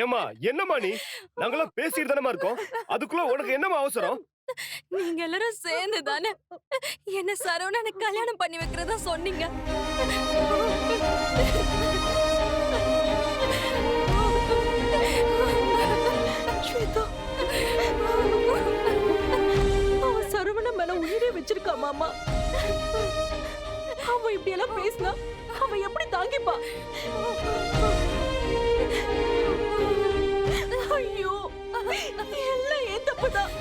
ஏமா என்னம்மா நீ? நாங்கெல்லாம் பேசிட்டு தானமா இருக்கோம். அதுக்குள்ள உனக்கு என்னம்மா அவசரம்? நீங்க எல்லாரும் சேர்ந்து தானே என்ன சரவணனை கல்யாணம் பண்ணி வைக்கிறதா சொன்னீங்க. ஸ்வேதா, அவன் சரவண மேல உயிரே வச்சிருக்கா மாமா. அவன் இப்படி எல்லாம் பேசினா அவன் எப்படி தாங்கிப்பா? ஐயோ, எல்லாம் ஏன் தப்புதான்.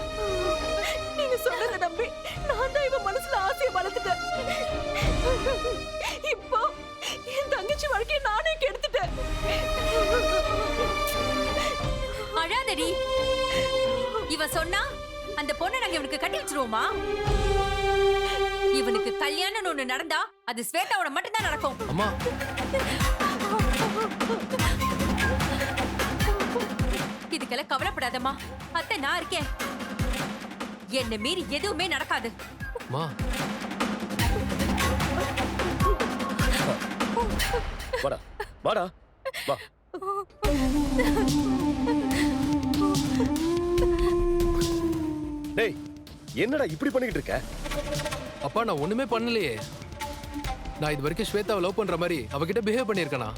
நீங்க சொன்னதை நம்பி நான் தான் இவன் மனசுல ஆசையை வளர்த்துட்டேன். இப்போ என் தங்கச்சி வாழ்க்கையை நானே கெடுத்துட்டேன். அழாதடி. இவ சொன்னா அந்த பொண்ணை நாங்க இவனுக்கு கட்டி வச்சிருவோமா? இவனுக்கு கல்யாணம் ஒண்ணு நடந்தா அது ஸ்வேதாவோட மட்டும்தான் நடக்கும். அம்மா, இதுக்கெல்லாம் கவலைப்படாதம்மா. அத்தை நான் இருக்கேன். என்ன மீறி எதுவுமே நடக்காது. அம்மா. வாடா வாடா வா. டேய், என்னடா இப்படி பண்ணிக்கிட்டு இருக்க? அப்பா நான் ஒண்ணுமே பண்ணலையே. நான் இது வரைக்கும் ஸ்வேதாவை லவ் பண்ற மாதிரி அவகிட்ட பிஹேவ் பண்ணிருக்கேனா?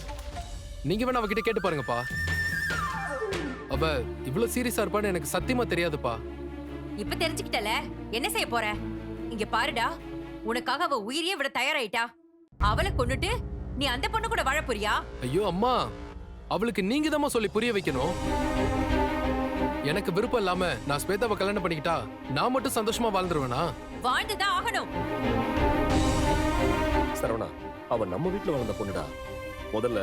நீங்க வேணா அவகிட்ட கேட்டு பாருங்கப்பா. அவ இவ்வளவு சீரியஸா இருப்பான்னு எனக்கு சத்தியமா தெரியாதுப்பா. இப்ப தெரிஞ்சுக்கிட்டல, என்ன செய்ய போற? இங்க பாருடா, உனக்காக அவ உயிரையே விட தயாராயிட்டா. அவளை கொன்னுட்டு நீ அந்த பொண்ணு கூட வாழ போறியா? ஐயோ அம்மா, அவளுக்கு நீங்க தான் சொல்லி புரிய வைக்கணும். எனக்கு விருப்பம் இல்லாம நான் ஸ்வேதாவை கல்யாணம் பண்ணிக்கிட்டா நான் மட்டும் சந்தோஷமா வாழ்ந்துருவேனா? வாழ்ந்துதான் ஆகணும். சரவணா, அவ நம்ம வீட்டுல வளர்ந்த பொண்ணுடா. முதல்ல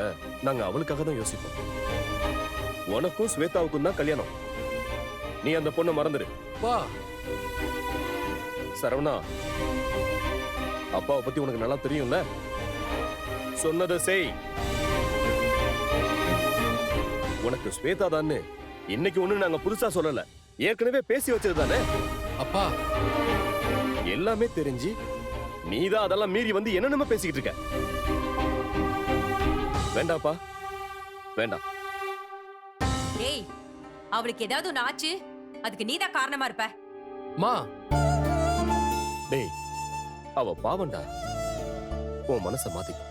நாங்க அவளுக்காக தான் யோசிப்போம். உனக்கும் ஸ்வேதாவுக்கும் தான் கல்யாணம். நீ அந்த பொண்ணை மறந்துடு. வா. சரவணா, அப்பாவை பத்தி உனக்கு நல்லா தெரியும்ல? சொன்னதை செய். உனக்கு ஸ்வேதா தான்னு இன்னைக்கு ஒண்ணு நாங்க புதுசா சொல்லல, ஏற்கனவே பேசி வச்சது தானே. அப்பா, எல்லாமே தெரிஞ்சு நீதான் அதெல்லாம் மீறி வந்து என்னென்னமோ பேசிக்கிட்டு இருக்க. வேண்டாப்பா, வேண்டாம். டேய், அவளுக்கு ஏதாவது ஒண்ணு ஆச்சு, அதுக்கு நீதான் காரணமா இருப்ப. மா. டேய், அவ பாவண்டா. உன் மனச மாத்திக்கோ.